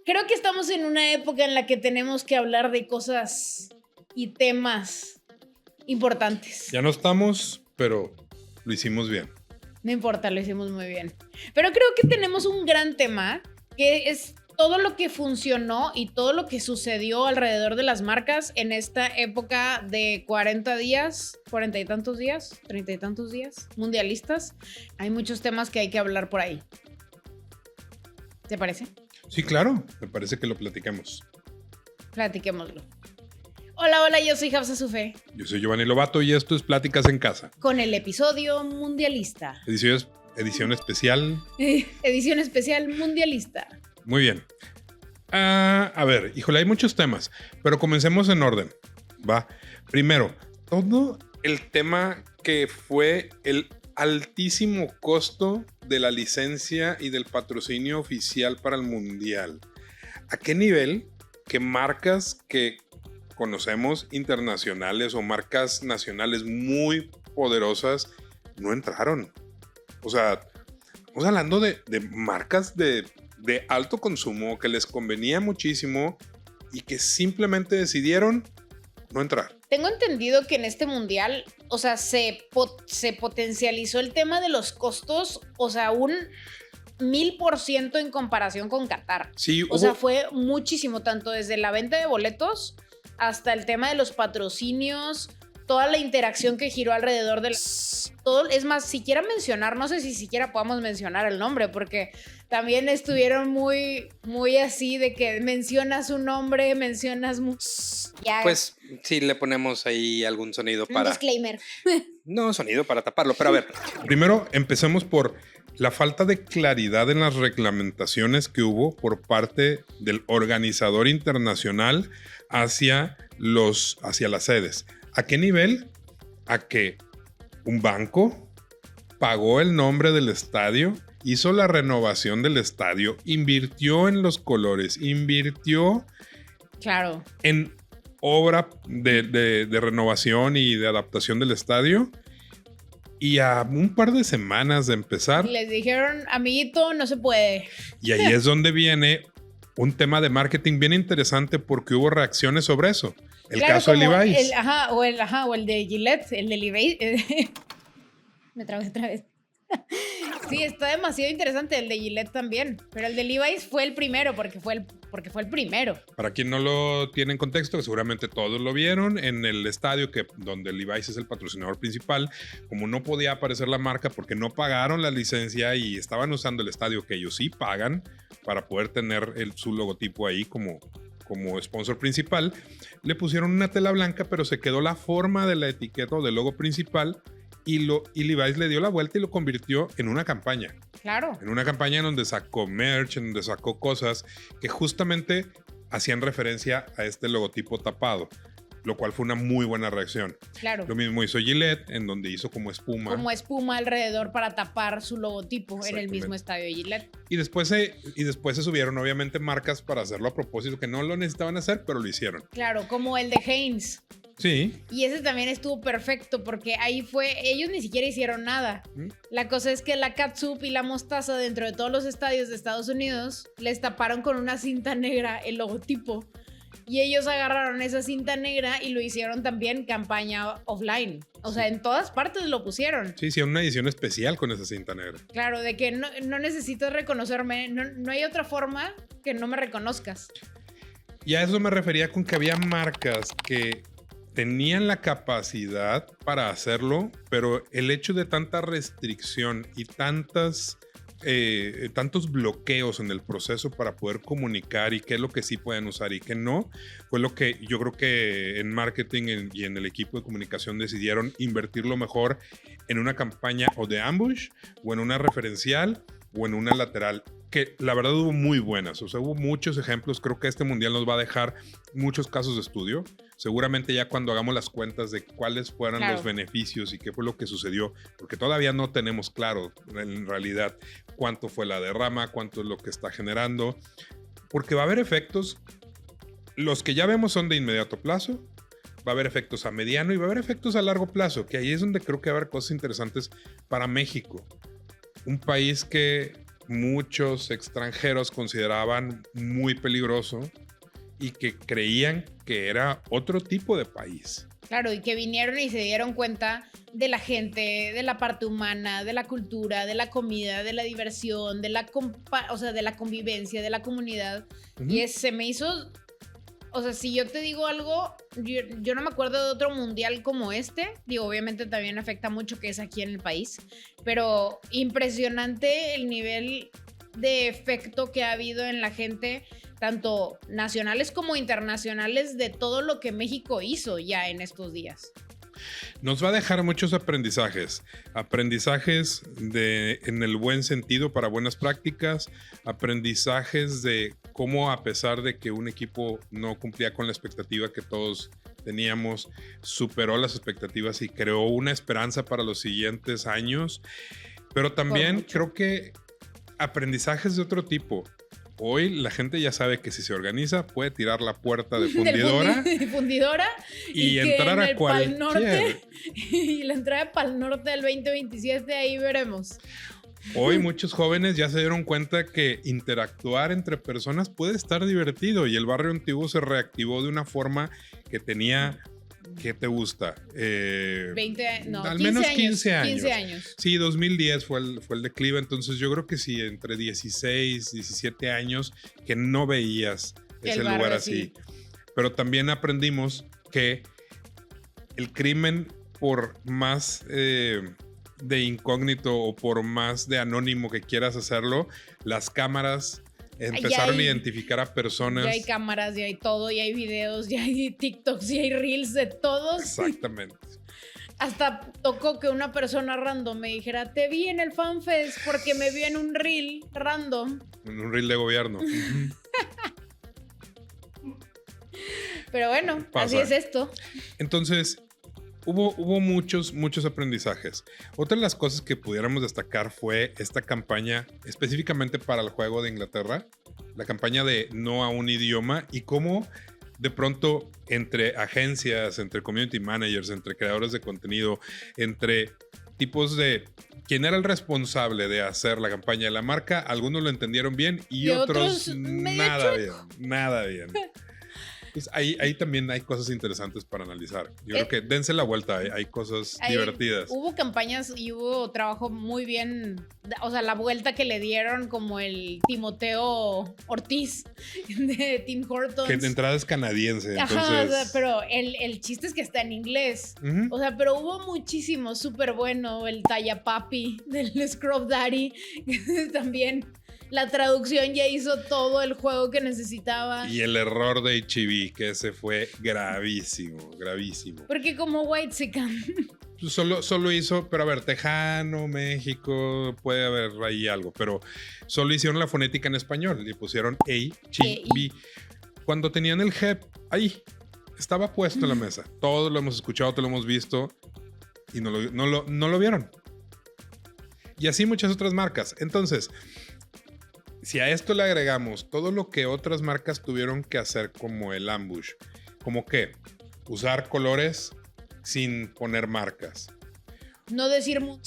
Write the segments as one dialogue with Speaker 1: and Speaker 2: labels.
Speaker 1: Creo que estamos en una época en la que tenemos que hablar de cosas y temas importantes.
Speaker 2: Ya no estamos, pero lo hicimos bien.
Speaker 1: No importa, lo hicimos muy bien. Pero creo que tenemos un gran tema, que es todo lo que funcionó y todo lo que sucedió alrededor de las marcas en esta época de 40 días, 40 y tantos días, 30 y tantos días, mundialistas. Hay muchos temas que hay que hablar por ahí. ¿Te parece?
Speaker 2: Sí, claro. Me parece que lo platiquemos.
Speaker 1: Platiquémoslo. Hola, hola, yo soy Hafsa Sufé.
Speaker 2: Yo soy Giovanni Lobato y esto es Pláticas en Casa.
Speaker 1: Con el episodio mundialista.
Speaker 2: Edición especial.
Speaker 1: Edición especial mundialista.
Speaker 2: Muy bien. A ver, híjole, hay muchos temas, pero comencemos en orden. Va. Primero, todo el tema que fue el altísimo costo de la licencia y del patrocinio oficial para el Mundial. ¿A qué nivel que marcas que conocemos internacionales o marcas nacionales muy poderosas no entraron? O sea, estamos hablando de marcas de alto consumo que les convenía muchísimo y que simplemente decidieron no entrar.
Speaker 1: Tengo entendido que en este mundial, o sea, se potencializó el tema de los costos, o sea, un 1000% en comparación con Qatar.
Speaker 2: Sí,
Speaker 1: o sea, fue muchísimo, tanto desde la venta de boletos hasta el tema de los patrocinios, toda la interacción que giró alrededor del... Todo, es más, siquiera mencionar, no sé si siquiera podamos mencionar el nombre, porque también estuvieron muy así de que mencionas un nombre, mencionas...
Speaker 3: Ya. Pues sí, le ponemos ahí algún sonido para...
Speaker 1: Un disclaimer.
Speaker 3: No, sonido para taparlo, pero a ver.
Speaker 2: Primero, empecemos por la falta de claridad en las reglamentaciones que hubo por parte del organizador internacional hacia las sedes. ¿A qué nivel? A que un banco pagó el nombre del estadio, hizo la renovación del estadio, invirtió en los colores, invirtió
Speaker 1: claro
Speaker 2: en obra de renovación y de adaptación del estadio. Y a un par de semanas de empezar,
Speaker 1: les dijeron, amiguito, no se puede.
Speaker 2: Y ahí es donde viene un tema de marketing bien interesante porque hubo reacciones sobre eso. El
Speaker 1: claro,
Speaker 2: caso de Levi's.
Speaker 1: O el de Gillette, el de Levi's. Me trabé otra vez. Sí, está demasiado interesante el de Gillette también. Pero el de Levi's fue el primero porque fue el primero.
Speaker 2: Para quien no lo tiene en contexto, que seguramente todos lo vieron, en el estadio donde Levi's es el patrocinador principal, como no podía aparecer la marca porque no pagaron la licencia y estaban usando el estadio que ellos sí pagan para poder tener su logotipo ahí como sponsor principal, le pusieron una tela blanca, pero se quedó la forma de la etiqueta o del logo principal y Levi's le dio la vuelta y lo convirtió en una campaña.
Speaker 1: Claro.
Speaker 2: En una campaña en donde sacó merch, en donde sacó cosas que justamente hacían referencia a este logotipo tapado, lo cual fue una muy buena reacción.
Speaker 1: Claro.
Speaker 2: Lo mismo hizo Gillette, en donde hizo como espuma.
Speaker 1: Como espuma alrededor para tapar su logotipo en el mismo estadio de Gillette.
Speaker 2: Y después se subieron obviamente marcas para hacerlo a propósito, que no lo necesitaban hacer, pero lo hicieron.
Speaker 1: Claro, como el de Heinz.
Speaker 2: Sí.
Speaker 1: Y ese también estuvo perfecto porque ahí ellos ni siquiera hicieron nada. La cosa es que la catsup y la mostaza dentro de todos los estadios de Estados Unidos les taparon con una cinta negra el logotipo. Y ellos agarraron esa cinta negra y lo hicieron también campaña offline. O sea, en todas partes lo pusieron.
Speaker 2: Sí, hicieron una edición especial con esa cinta negra.
Speaker 1: Claro, de que no necesitas reconocerme, no hay otra forma que no me reconozcas.
Speaker 2: Y a eso me refería con que había marcas que tenían la capacidad para hacerlo, pero el hecho de tanta restricción y tantos bloqueos en el proceso para poder comunicar y qué es lo que sí pueden usar y qué no, fue lo que yo creo que en marketing y en el equipo de comunicación decidieron invertirlo mejor en una campaña o de ambush o en una referencial o en una lateral, que la verdad hubo muy buenas, o sea, hubo muchos ejemplos. Creo que este mundial nos va a dejar muchos casos de estudio. Seguramente ya cuando hagamos las cuentas de cuáles fueron los beneficios y qué fue lo que sucedió, porque todavía no tenemos claro en realidad cuánto fue la derrama, cuánto es lo que está generando, porque va a haber efectos. Los que ya vemos son de inmediato plazo, va a haber efectos a mediano y va a haber efectos a largo plazo, que ahí es donde creo que va a haber cosas interesantes para México. Un país que muchos extranjeros consideraban muy peligroso y que creían que era otro tipo de país.
Speaker 1: Claro, y que vinieron y se dieron cuenta de la gente, de la parte humana, de la cultura, de la comida, de la diversión, de la convivencia, de la comunidad. Y se me hizo, o sea, si yo te digo algo, yo no me acuerdo de otro mundial como este. Digo, obviamente también afecta mucho que es aquí en el país, pero impresionante el nivel de efecto que ha habido en la gente, tanto nacionales como internacionales, de todo lo que México hizo ya en estos días.
Speaker 2: Nos va a dejar muchos aprendizajes en el buen sentido para buenas prácticas, aprendizajes de cómo, a pesar de que un equipo no cumplía con la expectativa que todos teníamos, superó las expectativas y creó una esperanza para los siguientes años, pero también creo que aprendizajes de otro tipo. Hoy la gente ya sabe que si se organiza puede tirar la puerta de fundidora y entrar a cualquier.
Speaker 1: Norte, y la entrada para el norte del 2027, ahí veremos.
Speaker 2: Hoy muchos jóvenes ya se dieron cuenta que interactuar entre personas puede estar divertido y el barrio antiguo se reactivó de una forma que tenía... ¿Qué te gusta?
Speaker 1: 20, no,
Speaker 2: al
Speaker 1: 15
Speaker 2: menos
Speaker 1: años,
Speaker 2: 15 años.
Speaker 1: 15 años.
Speaker 2: Sí, 2010 fue el declive, entonces yo creo que sí, entre 16, 17 años que no veías ese lugar así. Pero también aprendimos que el crimen, por más de incógnito o por más de anónimo que quieras hacerlo, las cámaras empezaron a identificar a personas.
Speaker 1: Ya hay cámaras, ya hay todo, ya hay videos, ya hay TikToks, ya hay Reels de todos.
Speaker 2: Exactamente.
Speaker 1: Hasta tocó que una persona random me dijera, te vi en el FanFest porque me vi en un Reel random.
Speaker 2: En un Reel de gobierno.
Speaker 1: Pero bueno, así es esto.
Speaker 2: Entonces, hubo muchos aprendizajes. Otra de las cosas que pudiéramos destacar fue esta campaña específicamente para el juego de Inglaterra, la campaña de no a un idioma y cómo de pronto entre agencias, entre community managers, entre creadores de contenido, entre tipos de quién era el responsable de hacer la campaña de la marca, algunos lo entendieron bien y otros nada bien. Pues ahí también hay cosas interesantes para analizar. Yo creo que dense la vuelta, hay cosas divertidas.
Speaker 1: Hubo campañas y hubo trabajo muy bien, o sea, la vuelta que le dieron, como el Timoteo Ortiz de Tim Hortons.
Speaker 2: Que de entrada es canadiense.
Speaker 1: Ajá,
Speaker 2: entonces...
Speaker 1: o sea, pero el chiste es que está en inglés. O sea, pero hubo muchísimo, súper bueno, el Talla Papi del Scrub Daddy, también. La traducción ya hizo todo el juego que necesitaba.
Speaker 2: Y el error de HB, que ese fue gravísimo.
Speaker 1: Porque como Whitezican.
Speaker 2: Solo hizo, pero a ver, Tejano, México, puede haber ahí algo, pero solo hicieron la fonética en español y pusieron HB. Cuando tenían el HEP, ahí estaba puesto en la mesa. Todos lo hemos escuchado, todos lo hemos visto y no lo vieron. Y así muchas otras marcas. Entonces... si a esto le agregamos todo lo que otras marcas tuvieron que hacer, como el ambush, como que usar colores sin poner marcas.
Speaker 1: No decir ningún...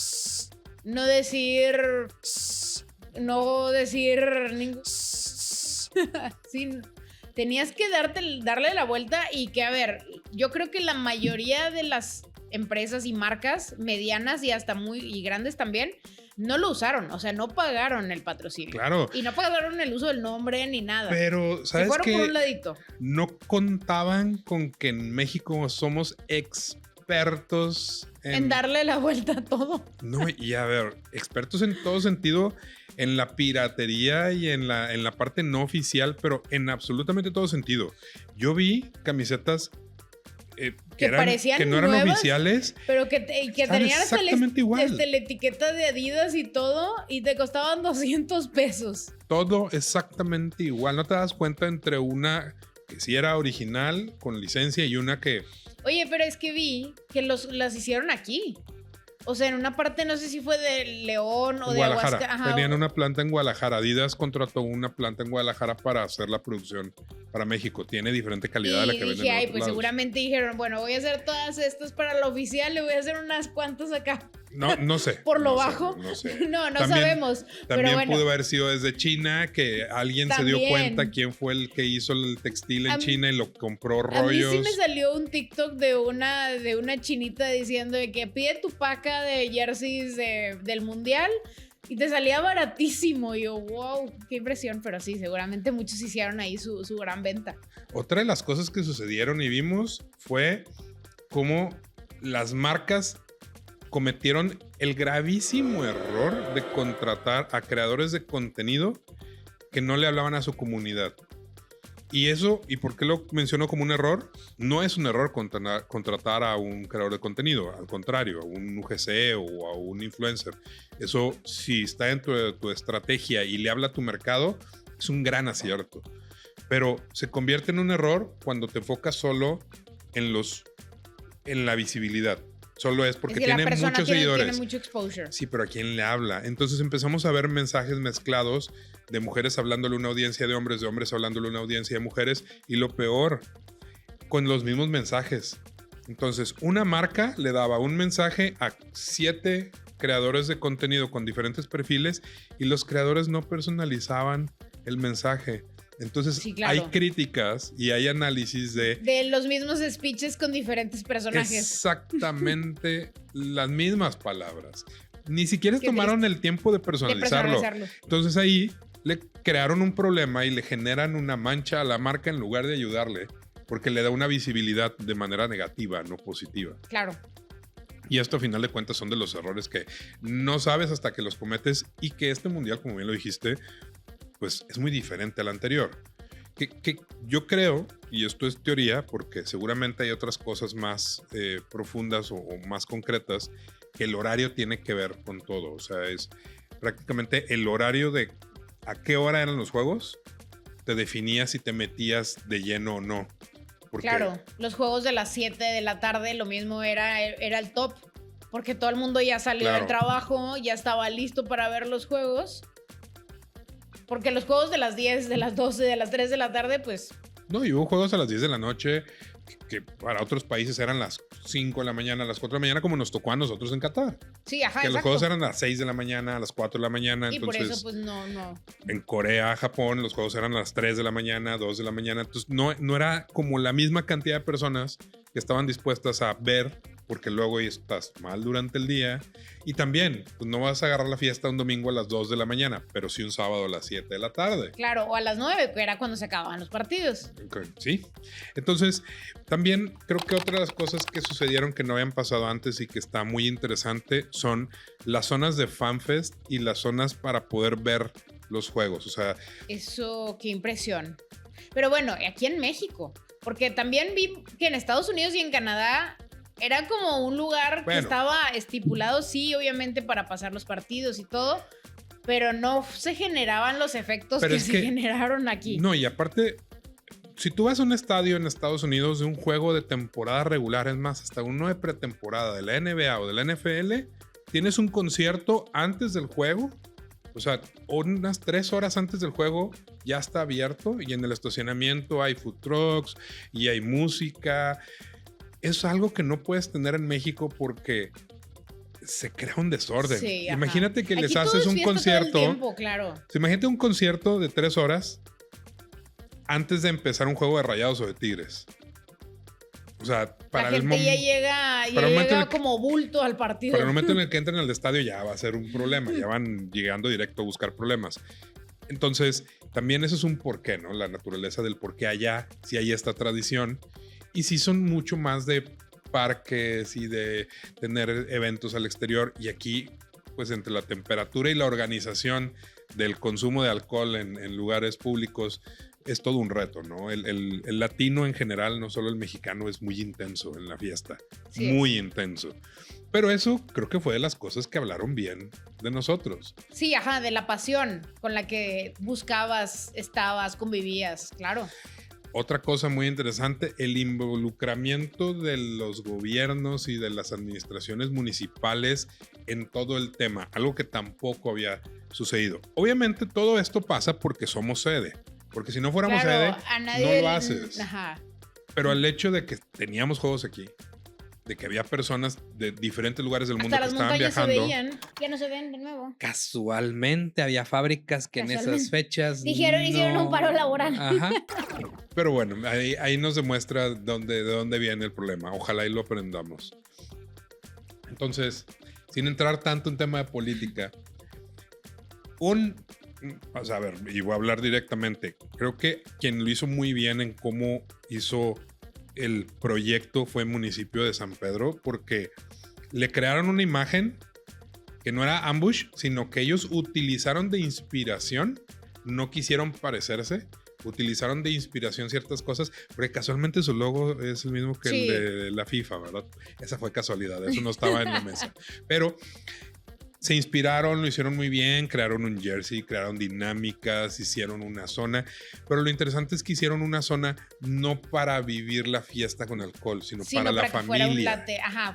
Speaker 1: tenías que darle la vuelta y que, a ver, yo creo que la mayoría de las empresas y marcas medianas y hasta y grandes también no lo usaron, o sea, no pagaron el patrocinio.
Speaker 2: Claro.
Speaker 1: Y no pagaron el uso del nombre ni nada.
Speaker 2: Pero, ¿sabes qué?
Speaker 1: Se fueron por un ladito.
Speaker 2: No contaban con que en México somos expertos
Speaker 1: en darle la vuelta a todo.
Speaker 2: No, y a ver, expertos en todo sentido, en la piratería y en la parte no oficial, pero en absolutamente todo sentido. Yo vi camisetas que no eran nuevas, oficiales,
Speaker 1: pero que tenían hasta la etiqueta de Adidas y todo, y te costaban 200 pesos.
Speaker 2: Todo exactamente igual. ¿No te das cuenta entre una que sí era original con licencia y una que...
Speaker 1: Oye, pero es que vi que las hicieron aquí. O sea, en una parte, no sé si fue de León o de Aguascalientes.
Speaker 2: Tenían una planta en Guadalajara. Adidas contrató una planta en Guadalajara para hacer la producción para México. Tiene diferente calidad de la que venden en otros lados.
Speaker 1: Seguramente dijeron, bueno, voy a hacer todas estas para la oficial, le voy a hacer unas cuantas acá.
Speaker 2: No sé.
Speaker 1: ¿Por lo
Speaker 2: no sé,
Speaker 1: bajo?
Speaker 2: no sé.
Speaker 1: No
Speaker 2: También-
Speaker 1: sabemos. Pero
Speaker 2: También
Speaker 1: bueno,
Speaker 2: pudo haber sido desde China, que alguien se dio
Speaker 1: También.
Speaker 2: cuenta quién fue el que hizo el textil en
Speaker 1: A mí-
Speaker 2: China y lo compró
Speaker 1: a mí
Speaker 2: rollos.
Speaker 1: sí me salió un TikTok de una chinita diciendo de que pide tu paca de jerseys del mundial y te salía baratísimo. Y yo, wow, qué impresión. Pero sí, seguramente muchos hicieron ahí su gran venta.
Speaker 2: Otra de las cosas que sucedieron y vimos fue cómo las marcas cometieron el gravísimo error de contratar a creadores de contenido que no le hablaban a su comunidad. Y eso, ¿y por qué lo menciono como un error? No es un error contratar a un creador de contenido, al contrario, a un UGC o a un influencer. Eso, si está dentro de tu estrategia y le habla a tu mercado, es un gran acierto. Pero se convierte en un error cuando te enfocas solo en la visibilidad. Solo es porque
Speaker 1: Es que la
Speaker 2: tiene
Speaker 1: persona
Speaker 2: muchos
Speaker 1: tiene
Speaker 2: seguidores.
Speaker 1: mucho exposure.
Speaker 2: Sí, pero ¿a quién le habla? Entonces empezamos a ver mensajes mezclados de mujeres hablándole a una audiencia de hombres hablándole a una audiencia de mujeres, y lo peor, con los mismos mensajes. Entonces, una marca le daba un mensaje a 7 creadores de contenido con diferentes perfiles y los creadores no personalizaban el mensaje. Entonces,
Speaker 1: Sí, claro.
Speaker 2: hay críticas y hay análisis
Speaker 1: De los mismos speeches con diferentes personajes.
Speaker 2: exactamente las mismas palabras. Ni siquiera
Speaker 1: Qué
Speaker 2: tomaron el tiempo de
Speaker 1: De
Speaker 2: personalizarlo.
Speaker 1: personalizarlo.
Speaker 2: Entonces ahí le crearon un problema y le generan una mancha a la marca en lugar de ayudarle, porque le da una visibilidad de manera negativa, no positiva.
Speaker 1: Claro.
Speaker 2: Y esto a final de cuentas son de los errores que no sabes hasta que los cometes, y que este mundial, como bien lo dijiste, pues es muy diferente al anterior. Que yo creo, y esto es teoría, porque seguramente hay otras cosas más profundas o más concretas, que el horario tiene que ver con todo. O sea, es prácticamente el horario de a qué hora eran los juegos, te definía si te metías de lleno o no. Porque,
Speaker 1: Claro, los juegos de las 7 de la tarde, lo mismo era el top, porque todo el mundo ya salió
Speaker 2: Claro.
Speaker 1: del trabajo, ya estaba listo para ver los juegos. Porque los juegos de las 10, de las 12, de las 3 de la tarde, pues
Speaker 2: No, y hubo juegos a las 10 de la noche que para otros países eran las 5 de la mañana, a las 4 de la mañana, como nos tocó a nosotros en Qatar.
Speaker 1: sí, ajá,
Speaker 2: Que los
Speaker 1: exacto.
Speaker 2: juegos eran a las 6 de la mañana, a las 4 de la mañana.
Speaker 1: Y
Speaker 2: Entonces,
Speaker 1: por eso, pues no.
Speaker 2: en Corea, Japón, los juegos eran a las 3 de la mañana, 2 de la mañana. Entonces, no era como la misma cantidad de personas que estaban dispuestas a ver, porque luego estás mal durante el día. Y también, pues no vas a agarrar la fiesta un domingo a las 2 de la mañana, pero sí un sábado a las 7 de la tarde.
Speaker 1: Claro, o a las 9, que era cuando se acababan los partidos.
Speaker 2: Ok, sí. Entonces, también creo que otra de las cosas que sucedieron que no habían pasado antes y que está muy interesante son las zonas de FanFest y las zonas para poder ver los juegos. O sea,
Speaker 1: Eso, qué impresión. Pero bueno, aquí en México, porque también vi que en Estados Unidos y en Canadá era como un lugar que
Speaker 2: Bueno.
Speaker 1: estaba estipulado, sí, obviamente para pasar los partidos y todo, pero no se generaban los efectos
Speaker 2: Pero
Speaker 1: que
Speaker 2: es
Speaker 1: se
Speaker 2: que-
Speaker 1: generaron aquí.
Speaker 2: no, y aparte, si tú vas a un estadio en Estados Unidos de un juego de temporada regular, es más, hasta uno de pretemporada de la NBA o de la NFL, tienes un concierto antes del juego. O sea, unas 3 horas antes del juego ya está abierto, y en el estacionamiento hay food trucks y hay música. Es algo que no puedes tener en México porque se crea un desorden.
Speaker 1: Sí, ajá.
Speaker 2: Imagínate que les
Speaker 1: Aquí todo
Speaker 2: haces
Speaker 1: es
Speaker 2: un
Speaker 1: fiesta todo el
Speaker 2: concierto.
Speaker 1: tiempo, claro.
Speaker 2: Imagínate un concierto de 3 horas antes de empezar un juego de Rayados o de Tigres. O sea, para
Speaker 1: La
Speaker 2: el
Speaker 1: gente ya
Speaker 2: momento.
Speaker 1: llega,
Speaker 2: para el momento en el que-
Speaker 1: como bulto al partido.
Speaker 2: Para el momento en el que entren al estadio ya va a ser un problema, ya van llegando directo a buscar problemas. Entonces, también eso es un porqué, ¿no? La naturaleza del porqué allá, si hay esta tradición, y si son mucho más de parques y de tener eventos al exterior, y aquí, pues entre la temperatura y la organización del consumo de alcohol en lugares públicos, es todo un reto, ¿no? El latino en general, no solo el mexicano, es muy intenso en la fiesta.
Speaker 1: Sí es.
Speaker 2: Muy intenso. Pero eso creo que fue de las cosas que hablaron bien de nosotros.
Speaker 1: Sí, ajá, de la pasión con la que buscabas, estabas, convivías, claro.
Speaker 2: Otra cosa muy interesante, el involucramiento de los gobiernos y de las administraciones municipales en todo el tema, algo que tampoco había sucedido. Obviamente todo esto pasa porque somos sede, porque si no fuéramos
Speaker 1: Claro,
Speaker 2: sede,
Speaker 1: a nadie
Speaker 2: no lo
Speaker 1: le-
Speaker 2: haces.
Speaker 1: Ajá.
Speaker 2: Pero el hecho de que teníamos juegos aquí, de que había personas de diferentes lugares del mundo
Speaker 1: Hasta
Speaker 2: que
Speaker 1: las
Speaker 2: estaban
Speaker 1: montañas se
Speaker 2: viajando.
Speaker 1: veían, ya no se ven de nuevo.
Speaker 3: Casualmente había fábricas que en esas
Speaker 1: Casualmente.
Speaker 3: fechas
Speaker 1: Hicieron un paro laboral.
Speaker 3: Ajá.
Speaker 2: Pero bueno, ahí nos demuestra de dónde viene el problema. Ojalá y lo aprendamos. Entonces, sin entrar tanto en tema de política, o sea, a ver, y voy a hablar directamente. Creo que quien lo hizo muy bien en cómo hizo el proyecto fue el municipio de San Pedro, porque le crearon una imagen que no era ambush, sino que ellos utilizaron de inspiración, no quisieron parecerse, utilizaron de inspiración ciertas cosas, porque casualmente su logo es el mismo que
Speaker 1: Sí.
Speaker 2: el de la FIFA, ¿verdad? Esa fue casualidad, eso no estaba en la mesa. Pero se inspiraron, lo hicieron muy bien, crearon un jersey, crearon dinámicas, hicieron una zona, pero lo interesante es que hicieron una zona no para vivir la fiesta con alcohol, sino para la
Speaker 1: que fuera
Speaker 2: familia.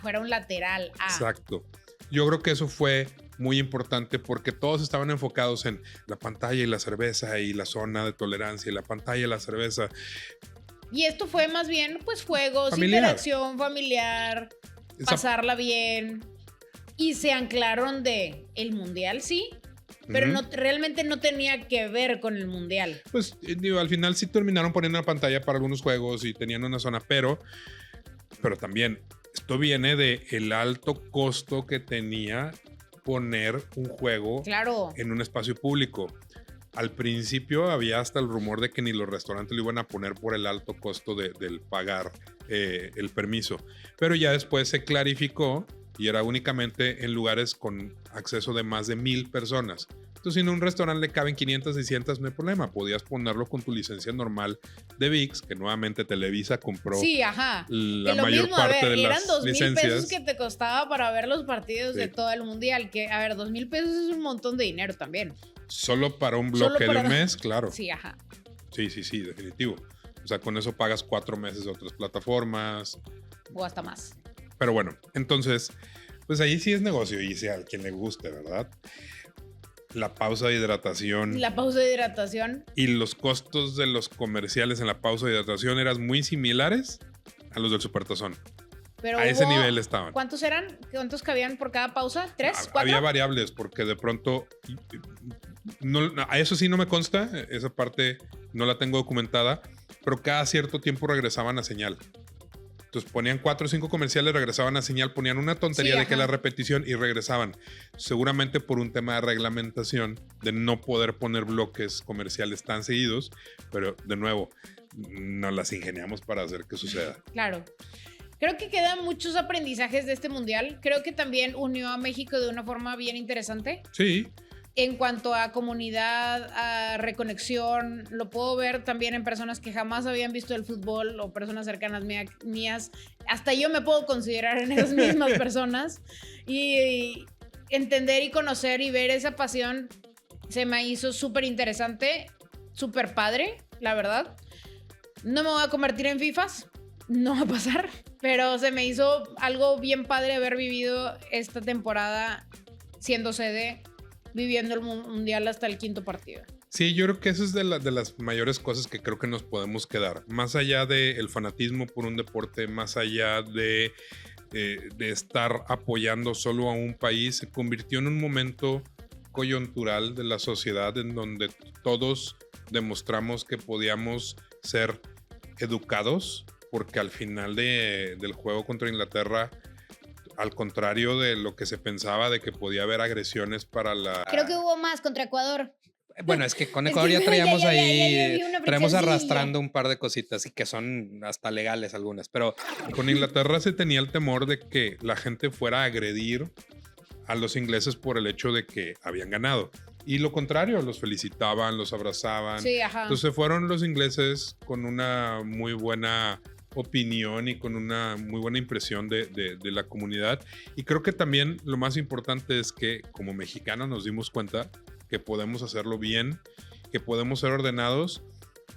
Speaker 1: fuera un lateral.
Speaker 2: Exacto. Yo creo que eso fue muy importante porque todos estaban enfocados en la pantalla y la cerveza y la zona de tolerancia y la pantalla y la cerveza.
Speaker 1: Y esto fue más bien, pues, juegos,
Speaker 2: Familiar.
Speaker 1: interacción familiar, pasarla bien. Y se anclaron de el mundial, sí, pero realmente no tenía que ver con el mundial.
Speaker 2: Pues digo, al final sí terminaron poniendo una pantalla para algunos juegos y tenían una zona, pero también esto viene de el alto costo que tenía poner un juego en un espacio público. Al principio había hasta el rumor de que ni los restaurantes lo iban a poner por el alto costo del pagar el permiso, pero ya después se clarificó y era únicamente en lugares con acceso de más de 1,000 personas. Entonces, si en un restaurante le caben 500, 600, no hay problema. Podías ponerlo con tu licencia normal de ViX, que nuevamente Televisa compró la mayor parte de
Speaker 1: eran
Speaker 2: las
Speaker 1: 2,000
Speaker 2: licencias.
Speaker 1: pesos que te costaba para ver los partidos de todo el mundial. Que, a ver, 2,000 pesos es un montón de dinero también.
Speaker 2: Solo para un bloque de un mes, claro.
Speaker 1: Sí, ajá.
Speaker 2: Sí, definitivo. O sea, con eso pagas 4 meses de otras plataformas.
Speaker 1: O hasta más.
Speaker 2: Pero bueno, entonces, pues ahí sí es negocio y sea a quien le guste, ¿verdad? La pausa de hidratación.
Speaker 1: La pausa de hidratación.
Speaker 2: Y los costos de los comerciales en la pausa de hidratación eran muy similares a los del Supertazón.
Speaker 1: Pero
Speaker 2: a ese nivel estaban.
Speaker 1: ¿Cuántos eran? ¿Cuántos cabían por cada pausa? ¿3? ¿4?
Speaker 2: Había variables porque de pronto, a eso sí no me consta, esa parte no la tengo documentada, pero cada cierto tiempo regresaban a señal. Entonces ponían 4 o 5 comerciales, regresaban a señal, ponían una tontería de que la repetición y regresaban. Seguramente por un tema de reglamentación, de no poder poner bloques comerciales tan seguidos, pero de nuevo, nos las ingeniamos para hacer que suceda.
Speaker 1: Claro. Creo que quedan muchos aprendizajes de este mundial. Creo que también unió a México de una forma bien interesante.
Speaker 2: Sí.
Speaker 1: En cuanto a comunidad, a reconexión, lo puedo ver también en personas que jamás habían visto el fútbol o personas cercanas mías. Hasta yo me puedo considerar en esas mismas personas. Y entender y conocer y ver esa pasión se me hizo súper interesante, súper padre, la verdad. No me voy a convertir en FIFAs, no va a pasar, pero se me hizo algo bien padre haber vivido esta temporada siendo sede, viviendo el mundial hasta el 5º partido.
Speaker 2: Sí, yo creo que eso es de las mayores cosas que creo que nos podemos quedar. Más allá del fanatismo por un deporte, más allá de estar apoyando solo a un país, se convirtió en un momento coyuntural de la sociedad en donde todos demostramos que podíamos ser educados, porque al final del juego contra Inglaterra, al contrario de lo que se pensaba de que podía haber agresiones para la...
Speaker 1: Creo que hubo más contra Ecuador.
Speaker 3: Bueno, es que con Ecuador ya traíamos ahí,
Speaker 1: una
Speaker 3: traemos
Speaker 1: friccioncilla.
Speaker 3: arrastrando un par de cositas y que son hasta legales algunas, pero
Speaker 2: con Inglaterra se tenía el temor de que la gente fuera a agredir a los ingleses por el hecho de que habían ganado. Y lo contrario, los felicitaban, los abrazaban.
Speaker 1: Sí, ajá.
Speaker 2: Entonces fueron los ingleses con una muy buena opinión y con una muy buena impresión de la comunidad. Y creo que también lo más importante es que como mexicanos nos dimos cuenta que podemos hacerlo bien, que podemos ser ordenados,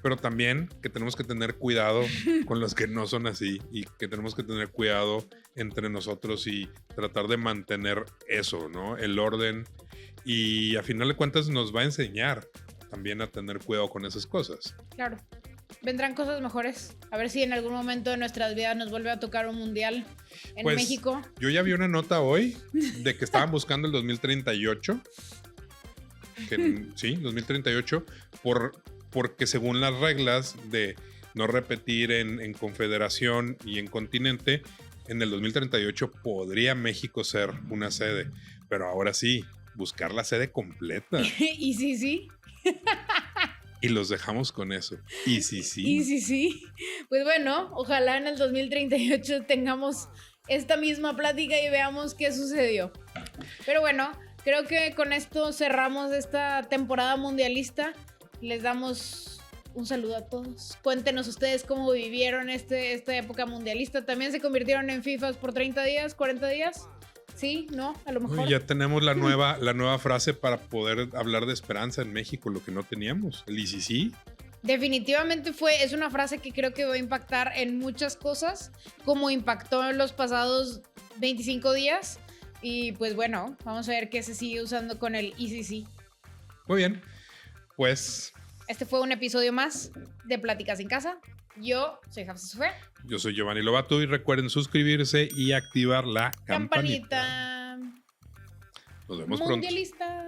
Speaker 2: pero también que tenemos que tener cuidado con los que no son así y que tenemos que tener cuidado entre nosotros y tratar de mantener eso, ¿no? El orden. Y a final de cuentas nos va a enseñar también a tener cuidado con esas cosas.
Speaker 1: Claro. vendrán cosas mejores. A ver si en algún momento de nuestras vidas nos vuelve a tocar un mundial en
Speaker 2: Pues,
Speaker 1: México.
Speaker 2: Yo ya vi una nota hoy de que estaban buscando el 2038. Sí, 2038, porque según las reglas de no repetir en confederación y en continente, en el 2038 podría México ser una sede. Pero ahora sí, buscar la sede completa.
Speaker 1: Y sí.
Speaker 2: Y los dejamos con eso. Y sí.
Speaker 1: Y sí. Pues bueno, ojalá en el 2038 tengamos esta misma plática y veamos qué sucedió. Pero bueno, creo que con esto cerramos esta temporada mundialista. Les damos un saludo a todos. Cuéntenos ustedes cómo vivieron esta época mundialista. ¿También se convirtieron en FIFAs por 30 días, 40 días? Sí, ¿no? A lo mejor.
Speaker 2: Ya tenemos la nueva frase para poder hablar de esperanza en México, lo que no teníamos. El ICC.
Speaker 1: Definitivamente es una frase que creo que va a impactar en muchas cosas, como impactó en los pasados 25 días. Y pues bueno, vamos a ver qué se sigue usando con el ICC.
Speaker 2: Muy bien, pues...
Speaker 1: Este fue un episodio más de Pláticas en Casa. Yo soy Hafsa Sofía.
Speaker 2: Yo soy Giovanni Lobato y recuerden suscribirse y activar la campanita.
Speaker 1: Campanita.
Speaker 2: Nos vemos pronto.
Speaker 1: Mundialista.